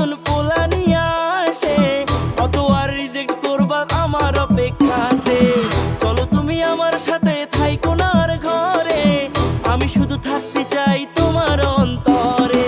নতুন পোলা নিয়ে আসে, কত আর রিজেক্ট করবা আমার অপেক্ষাতে। চলো তুমি আমার সাথে থাইকো না আর ঘরে, আমি শুধু থাকতে চাই তোমার অন্তরে।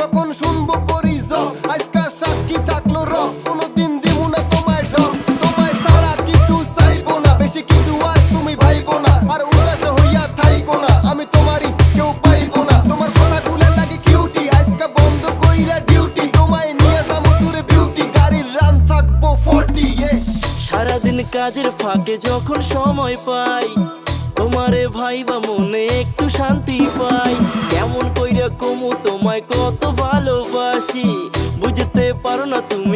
যখন শুনবো করি জব আজকা সাক্ষী থাকলো রব, কোনোদিন দিমু না তোমায় ঢপ। তোমায় সারা কিছু চাইবো না, বেশি কিছু আর তুমি ভাইবো না, আর উদাস হইয়া থাইকো না, আমি তোমারই কেউ পাইবো না। তোমার কথাগুলো লাগে কিউটি, আজকা বন্ধ কইরা ডিউটি, তোমায় নিয়ে যাবো দূরে বিউটি, গাড়ির রান থাকবো 40। সারাদিন কাজের ফাঁকে যখন সময় পাই, তোমারে ভাইবা মনে একটু শান্তি পাই। কেমন কইরা কমু তোমায় কত ভালোবাসি, বুঝতে পারো না তুমি